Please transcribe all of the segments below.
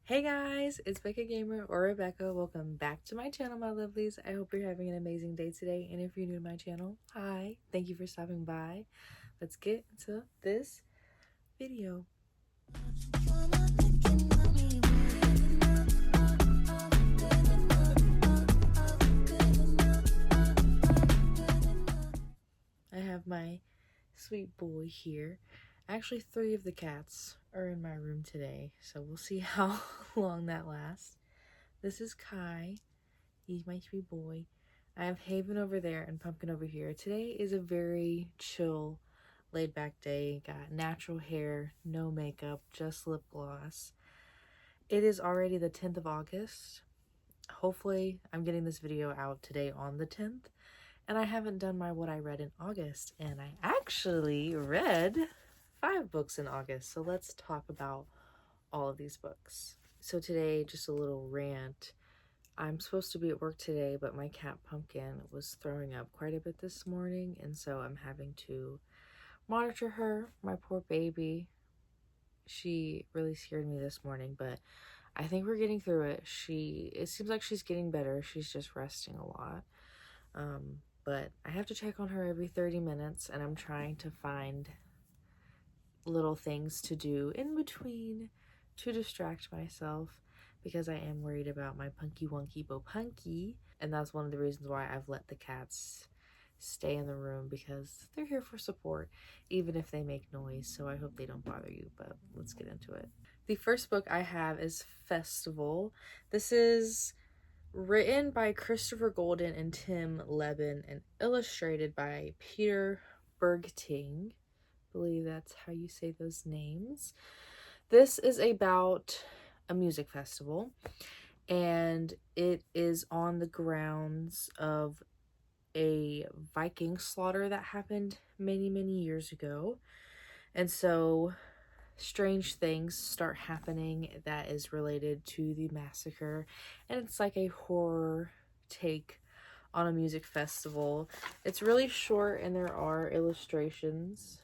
Hey guys, it's Becca Gamer or Rebecca. Welcome back to my channel, my lovelies. I hope you're having an amazing day today. And if you're new to my channel, hi, thank you for stopping by. Let's get into this video. I have my sweet boy here. Actually, 3 of the cats are in my room today, so we'll see how long that lasts. This is Kai. He's my sweet boy. I have Haven over there and Pumpkin over here. Today is a very chill, laid back day. Got natural hair, no makeup, just lip gloss. It is already the 10th of August. Hopefully I'm getting this video out today on the 10th. And I haven't done my what I read in August. And I actually read 5 books in August. So let's talk about all of these books. So today, just a little rant. I'm supposed to be at work today, but my cat Pumpkin was throwing up quite a bit this morning, and so I'm having to monitor her, my poor baby. She really scared me this morning, but I think we're getting through it. It seems like she's getting better. She's just resting a lot. But I have to check on her every 30 minutes, and I'm trying to find little things to do in between to distract myself, because I am worried about my Punky Wunky Bo Punky, and that's one of the reasons why I've let the cats stay in the room, because they're here for support, even if they make noise, so I hope they don't bother you, but let's get into it. The first book I have is Festival. This is written by Christopher Golden and Tim Leben and illustrated by Peter Bergting. I believe that's how you say those names. This is about a music festival, and it is on the grounds of a Viking slaughter that happened many years ago. And so strange things start happening that is related to the massacre, and it's like a horror take on a music festival. It's really short, and there are illustrations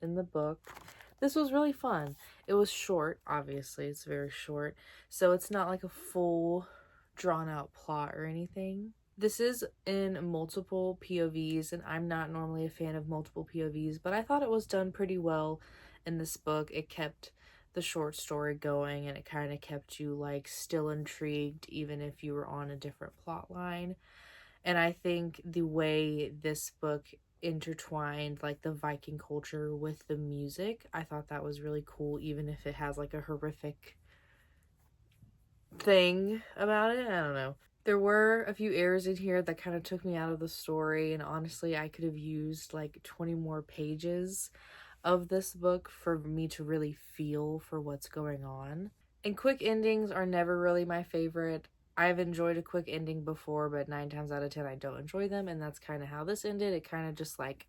in the book. This was really fun. It was short, obviously, it's very short, so it's not like a full drawn out plot or anything. This is in multiple POVs, and I'm not normally a fan of multiple POVs, but I thought it was done pretty well in this book. It kept the short story going, and it kind of kept you like still intrigued even if you were on a different plot line. And I think the way this book intertwined like the Viking culture with the music, I thought that was really cool, even if it has like a horrific thing about it. I don't know. There were a few errors in here that kind of took me out of the story, and honestly I could have used like 20 more pages of this book for me to really feel for what's going on. And quick endings are never really my favorite. I've enjoyed a quick ending before, but 9 times out of 10 I don't enjoy them, and that's kind of how this ended. It kind of just like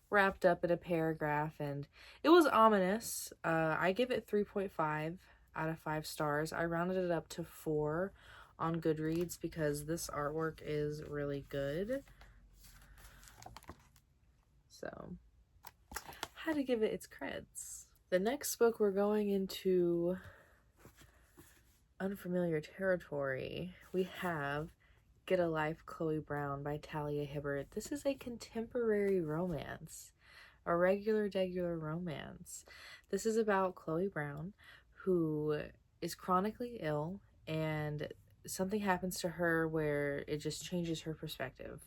wrapped up in a paragraph, and it was ominous. I give it 3.5 out of 5 stars. I rounded it up to 4 on Goodreads because this artwork is really good. So, had to give it its creds. The next book, we're going into unfamiliar territory. We have Get a Life, Chloe Brown by Talia Hibbert. This is a contemporary romance, a regular romance. This is about Chloe Brown, who is chronically ill, and something happens to her where it just changes her perspective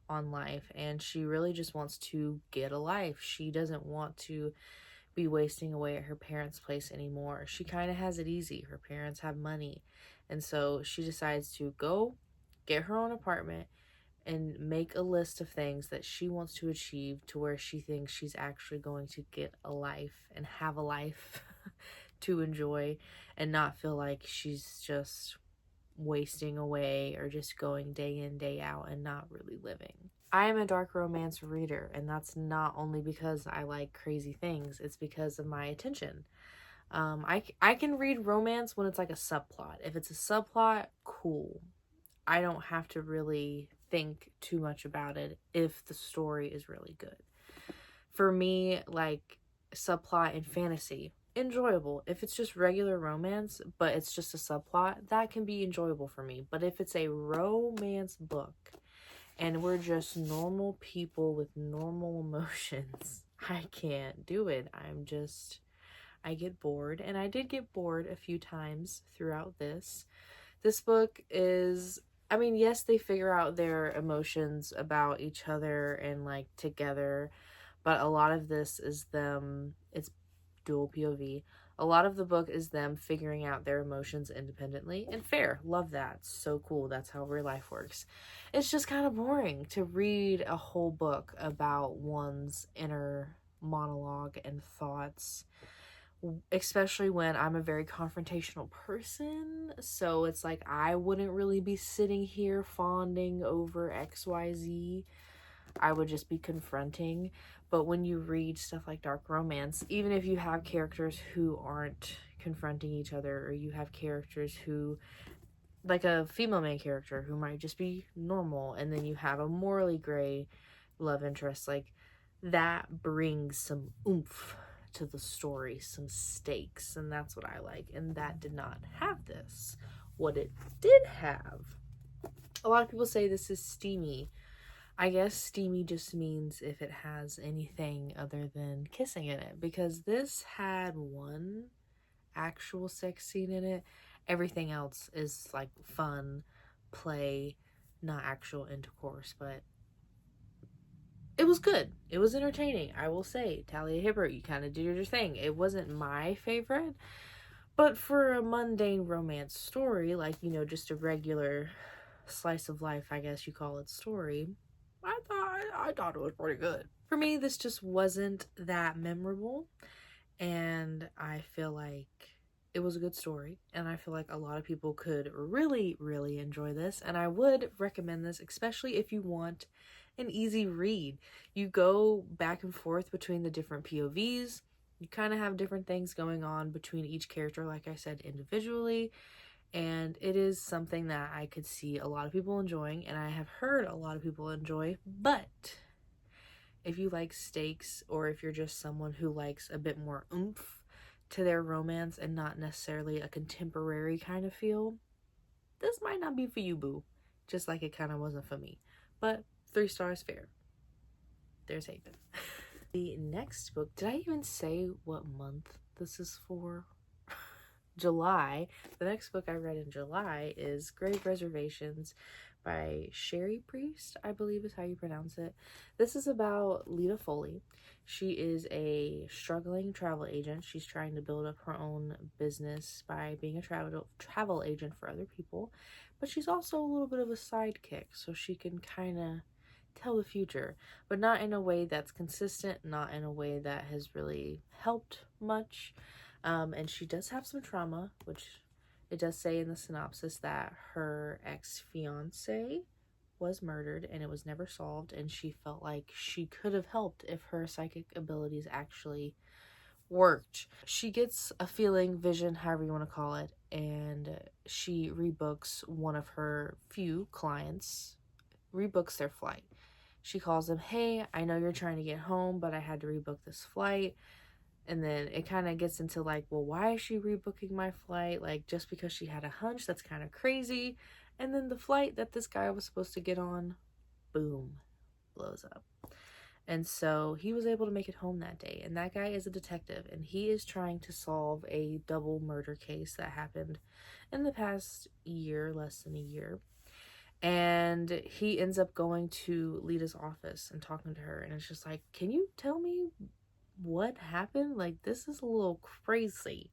on life, and she really just wants to get a life. She doesn't want to be wasting away at her parents' place anymore. She kind of has it easy. Her parents have money, and so she decides to go get her own apartment and make a list of things that she wants to achieve, to where she thinks she's actually going to get a life and have a life to enjoy, and not feel like she's just wasting away or just going day in day out and not really living. I am a dark romance reader, and that's not only because I like crazy things, it's because of my attention. I can read romance when it's like a subplot. If it's a subplot, cool. I don't have to really think too much about it if the story is really good. For me, like subplot in fantasy, enjoyable. If it's just regular romance, but it's just a subplot, that can be enjoyable for me. But if it's a romance book and we're just normal people with normal emotions, I can't do it. I get bored. And I did get bored a few times throughout this. This book is, I mean, yes, they figure out their emotions about each other and like together, but a lot of this is them, it's dual POV. A lot of the book is them figuring out their emotions independently, and fair. Love that. So cool. That's how real life works. It's just kind of boring to read a whole book about one's inner monologue and thoughts, especially when I'm a very confrontational person. So it's like I wouldn't really be sitting here fawning over XYZ. I would just be confronting. But when you read stuff like dark romance, even if you have characters who aren't confronting each other, or you have characters who, like a female main character who might just be normal, and then you have a morally gray love interest, like that brings some oomph to the story, some stakes, and that's what I like. And that did not have this. What it did have, a lot of people say this is steamy. I guess steamy just means if it has anything other than kissing in it, because this had one actual sex scene in it. Everything else is like fun, play, not actual intercourse, but it was good. It was entertaining. I will say, Talia Hibbert, you kind of did your thing. It wasn't my favorite, but for a mundane romance story, like, you know, just a regular slice of life, I guess you call it, story, I thought it was pretty good. For me, this just wasn't that memorable, and I feel like it was a good story, and I feel like a lot of people could really, really enjoy this, and I would recommend this, especially if you want an easy read. You go back and forth between the different POVs. You kind of have different things going on between each character, like I said, individually. And it is something that I could see a lot of people enjoying, and I have heard a lot of people enjoy. But if you like stakes, or if you're just someone who likes a bit more oomph to their romance and not necessarily a contemporary kind of feel, this might not be for you, boo. Just like it kind of wasn't for me. But 3 stars fair. There's Haven. The next book, did I even say what month this is for? July. The next book I read in July is Grave Reservations by Sherry Priest, I believe is how you pronounce it. This is about Lita Foley. She is a struggling travel agent. She's trying to build up her own business by being a travel agent for other people, but she's also a little bit of a sidekick, so she can kind of tell the future, but not in a way that's consistent, not in a way that has really helped much. And she does have some trauma, which it does say in the synopsis that her ex-fiance was murdered and it was never solved, and she felt like she could have helped if her psychic abilities actually worked. She gets a feeling, vision, however you want to call it, and she rebooks one of her few clients, rebooks their flight. She calls them, hey, I know you're trying to get home, but I had to rebook this flight. And then it kind of gets into like, well, why is she rebooking my flight? Like, just because she had a hunch, that's kind of crazy. And then the flight that this guy was supposed to get on, boom, blows up. And so he was able to make it home that day. And that guy is a detective, and he is trying to solve a double murder case that happened in the past year, less than a year. And he ends up going to Lita's office and talking to her. And it's just like, can you tell me what happened? Like, this is a little crazy.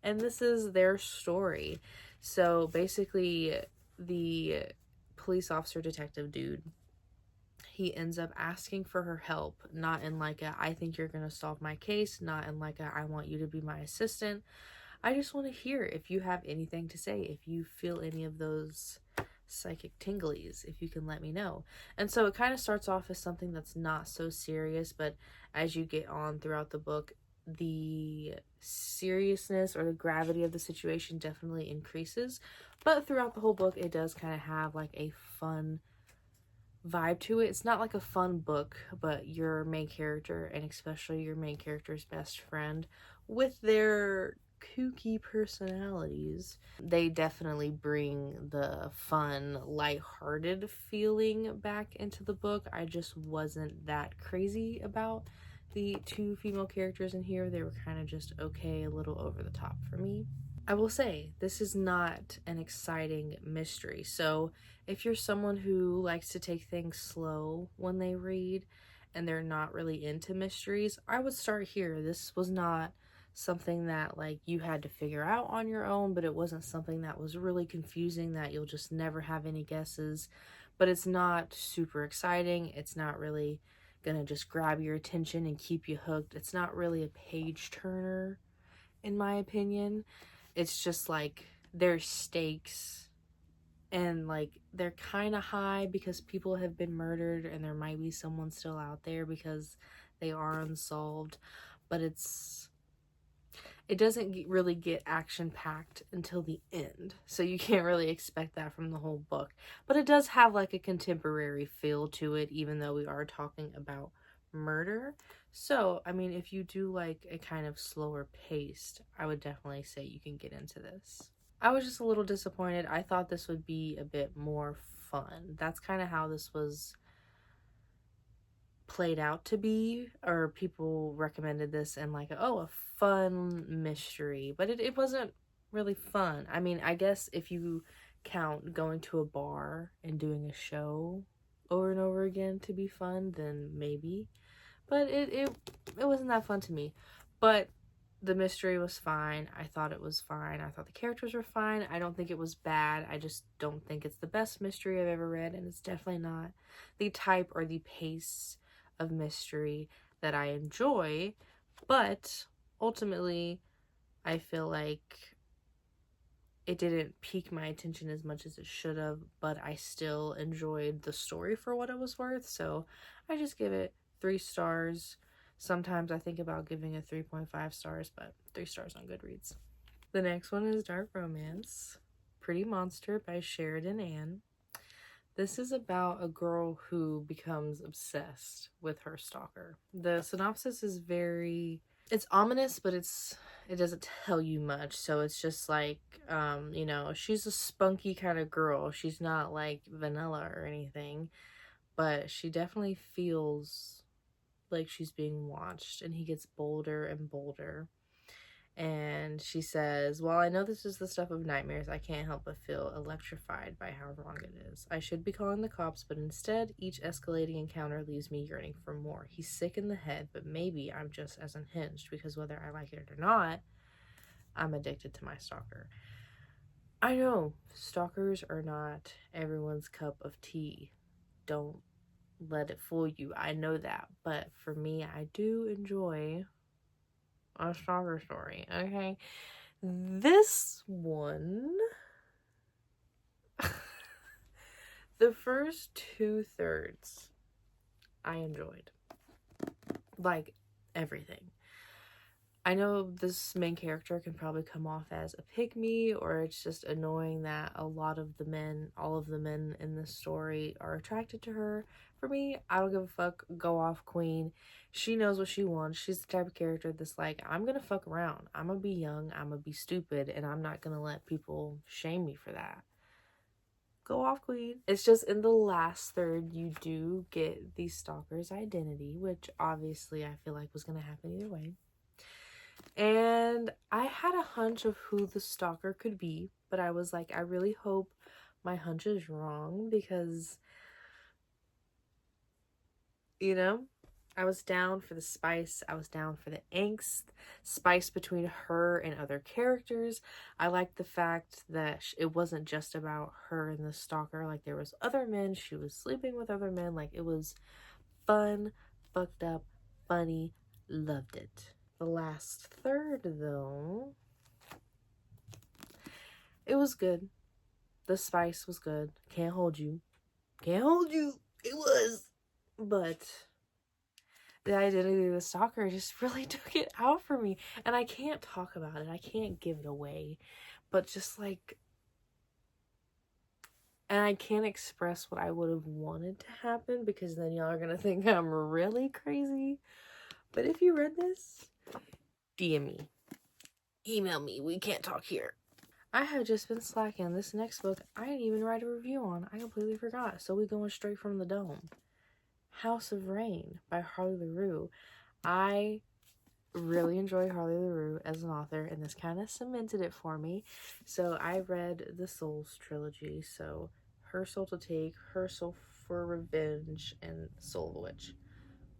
And this is their story. So basically, the police officer detective dude, he ends up asking for her help, not in like a, I think you're gonna solve my case, not in like a, I want you to be my assistant. I just want to hear if you have anything to say, if you feel any of those psychic tinglies, if you can let me know. And so it kind of starts off as something that's not so serious, but as you get on throughout the book, the seriousness or the gravity of the situation definitely increases. But throughout the whole book, it does kind of have like a fun vibe to it. It's not like a fun book, but your main character, and especially your main character's best friend, with their kooky personalities, they definitely bring the fun, lighthearted feeling back into the book. I just wasn't that crazy about the two female characters in here. They were kind of just okay, a little over the top for me. I will say, this is not an exciting mystery. So if you're someone who likes to take things slow when they read and they're not really into mysteries, I would start here. This was not something that like you had to figure out on your own, but it wasn't something that was really confusing that you'll just never have any guesses. But it's not super exciting. It's not really gonna just grab your attention and keep you hooked. It's not really a page turner, in my opinion. It's just like there's stakes and like they're kind of high because people have been murdered and there might be someone still out there because they are unsolved, but it doesn't really get action packed until the end, so you can't really expect that from the whole book. But it does have like a contemporary feel to it, even though we are talking about murder. So I mean, if you do like a kind of slower paced, I would definitely say you can get into this. I was just a little disappointed. I thought this would be a bit more fun. That's kind of how this was played out to be, or people recommended this and like, oh, a fun mystery, but it wasn't really fun. I mean, I guess if you count going to a bar and doing a show over and over again to be fun, then maybe, but it wasn't that fun to me. But the mystery was fine. I thought it was fine. I thought the characters were fine. I don't think it was bad. I just don't think it's the best mystery I've ever read, and it's definitely not the type or the pace of mystery that I enjoy. But ultimately, I feel like it didn't pique my attention as much as it should have, but I still enjoyed the story for what it was worth. So I just give it 3 stars. Sometimes I think about giving it 3.5 stars, but 3 stars on Goodreads. The next one is Dark Romance, Pretty Monster by Sheridan Ann. This is about a girl who becomes obsessed with her stalker. The synopsis is it's ominous, but it doesn't tell you much. So it's just like, she's a spunky kind of girl. She's not like vanilla or anything, but she definitely feels like she's being watched, and he gets bolder and bolder. And she says, "While I know this is the stuff of nightmares, I can't help but feel electrified by how wrong it is. I should be calling the cops, but instead, each escalating encounter leaves me yearning for more. He's sick in the head, but maybe I'm just as unhinged, because whether I like it or not, I'm addicted to my stalker." I know, stalkers are not everyone's cup of tea. Don't let it fool you. I know that. But for me, I do enjoy a stalker story, okay? This one, the first 2/3, I enjoyed. Like, everything. I know this main character can probably come off as a pygmy, or it's just annoying that all of the men in this story are attracted to her. For me, I don't give a fuck. Go off, queen. She knows what she wants. She's the type of character that's like, I'm gonna fuck around. I'm gonna be young. I'm gonna be stupid, and I'm not gonna let people shame me for that. Go off, queen. It's just in the last third, you do get the stalker's identity, which obviously I feel like was gonna happen either way. And I had a hunch of who the stalker could be, but I was like, I really hope my hunch is wrong, because, I was down for the spice. I was down for the angst, spice between her and other characters. I liked the fact that it wasn't just about her and the stalker. Like, there was other men. She was sleeping with other men. Like, it was fun, fucked up, funny. Loved it. The last third, though, it was good. The spice was good. Can't hold you. Can't hold you. It was. But the identity of the stalker just really took it out for me. And I can't talk about it. I can't give it away. But just like, and I can't express what I would have wanted to happen, because then y'all are going to think I'm really crazy. But if you read this, DM me. email me. We can't talk here. I have just been slacking. This next book, I didn't even write a review on. I completely forgot. So we going straight from the dome. House of Rayne by Harley LaRue. I really enjoy Harley LaRue as an author, and this kind of cemented it for me. So I read the Souls trilogy. So Her Soul to Take, Her Soul for Revenge, and Soul of a Witch.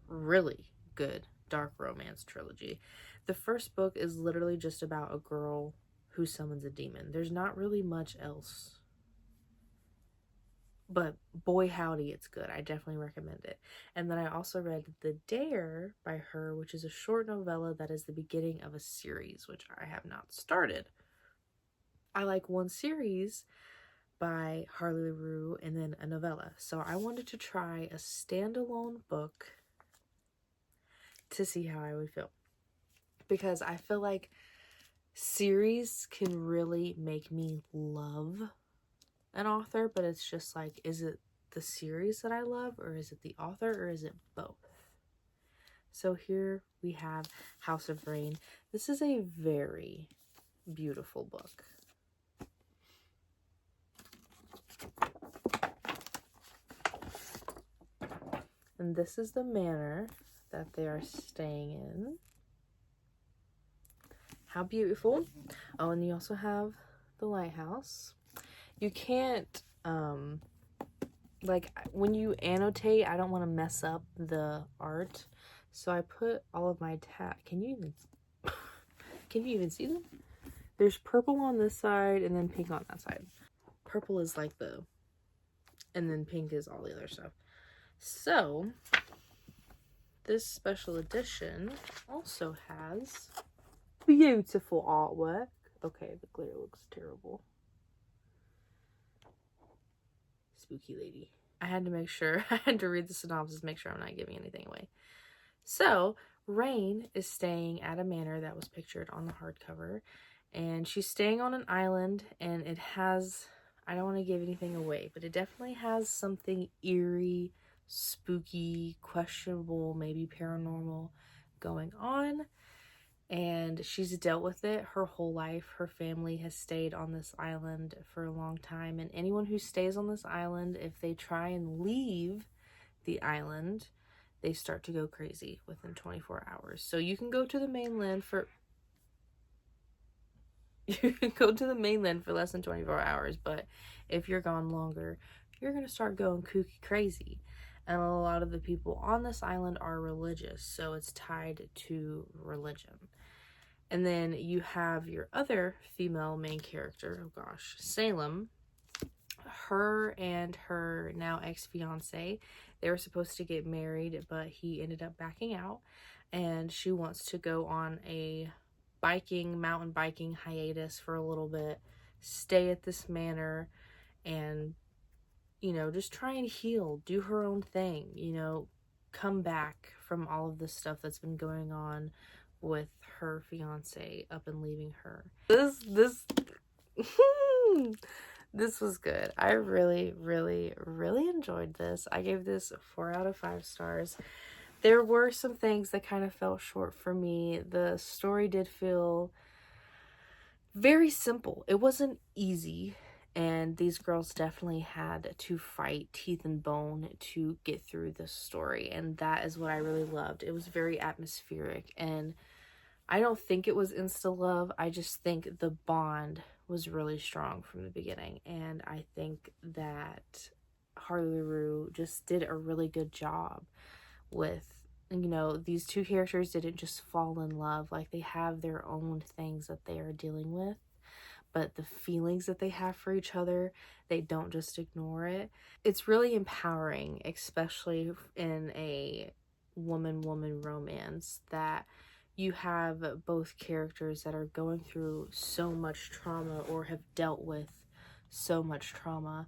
Really good dark romance trilogy. The first book is literally just about a girl who summons a demon. There's not really much else. But boy howdy, it's good. I definitely recommend it. And then I also read The Dare by her, which is a short novella that is the beginning of a series, which I have not started. I like one series by Harley LaRue and then a novella. So I wanted to try a standalone book to see how I would feel. Because I feel like series can really make me love an author, but it's just like, is it the series that I love, or is it the author, or is it both? So here we have House of Rayne. This is a very beautiful book. And this is the manor that they are staying in. How beautiful. Oh, and you also have the lighthouse. You can't, like, when you annotate, I don't want to mess up the art. So I put all of my can you even see them? There's purple on this side and then pink on that side. Purple is like and then pink is all the other stuff. So this special edition also has beautiful artwork. Okay, the glitter looks terrible. Spooky lady. I had to make sure, I had to read the synopsis, make sure I'm not giving anything away. So, Rayne is staying at a manor that was pictured on the hardcover, and she's staying on an island, and it has, I don't want to give anything away, but it definitely has something eerie, spooky, questionable, maybe paranormal going on. And she's dealt with it her whole life. Her family has stayed on this island for a long time, and anyone who stays on this island, if they try and leave the island, they start to go crazy within 24 hours. So you can go to the mainland for less than 24 hours, but if you're gone longer, you're going to start going kooky crazy. And a lot of the people on this island are religious, so it's tied to religion. And then you have your other female main character, oh gosh, Salem. Her and her now ex-fiance, they were supposed to get married, but he ended up backing out, and she wants to go on a mountain biking hiatus for a little bit, stay at this manor, and, you know, just try and heal, do her own thing, you know, come back from all of the stuff that's been going on with her fiance up and leaving her. This was good. I really, really, really enjoyed this. I gave this 4 out of 5 stars. There were some things that kind of fell short for me. The story did feel very simple. It wasn't easy, and these girls definitely had to fight teeth and bone to get through this story, and that is what I really loved. It was very atmospheric, and I don't think it was insta love. I just think the bond was really strong from the beginning, and I think that Harley LaRue just did a really good job with, you know, these two characters didn't just fall in love. Like, they have their own things that they are dealing with, but the feelings that they have for each other, they don't just ignore it. It's really empowering, especially in a woman-woman romance, that you have both characters that are going through so much trauma or have dealt with so much trauma,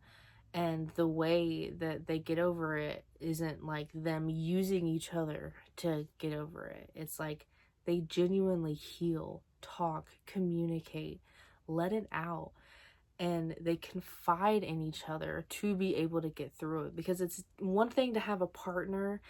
and the way that they get over it isn't like them using each other to get over it. It's like they genuinely heal, talk, communicate, let it out, and they confide in each other to be able to get through it. Because it's one thing to have a partner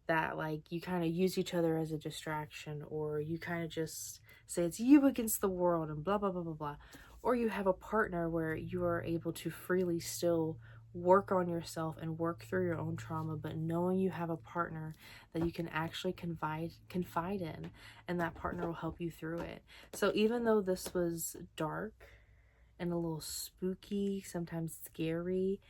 that like you kind of use each other as a distraction, or you kind of just say it's you against the world and blah blah blah blah blah, or you have a partner where you are able to freely still work on yourself and work through your own trauma, but knowing you have a partner that you can actually confide in, and that partner will help you through it. So even though this was dark and a little spooky, sometimes scary,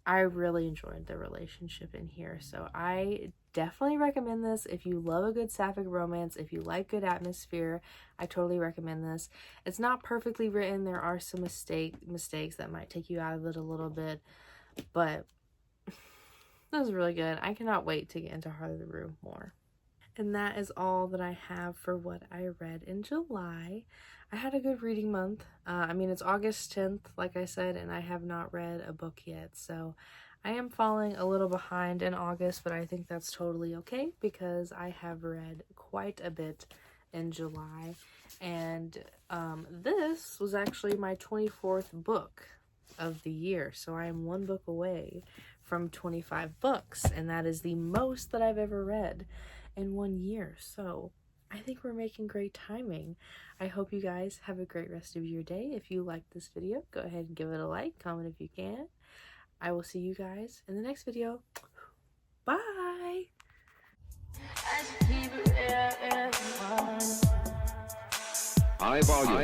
I really enjoyed the relationship in here. So I definitely recommend this. If you love a good sapphic romance, if you like good atmosphere, I totally recommend this. It's not perfectly written. There are some mistakes that might take you out of it a little bit, but this is really good. I cannot wait to get into Heart of the Room more. And that is all that I have for what I read in July. I had a good reading month. I mean, it's August 10th, like I said, and I have not read a book yet. So I am falling a little behind in August, but I think that's totally okay because I have read quite a bit in July. And this was actually my 24th book of the year. So I am one book away from 25 books, and that is the most that I've ever read in 1 year. So I think we're making great timing. I hope you guys have a great rest of your day. If you liked this video, go ahead and give it a like, comment if you can. I will see you guys in the next video. Bye! High volume.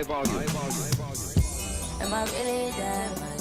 Am I really that?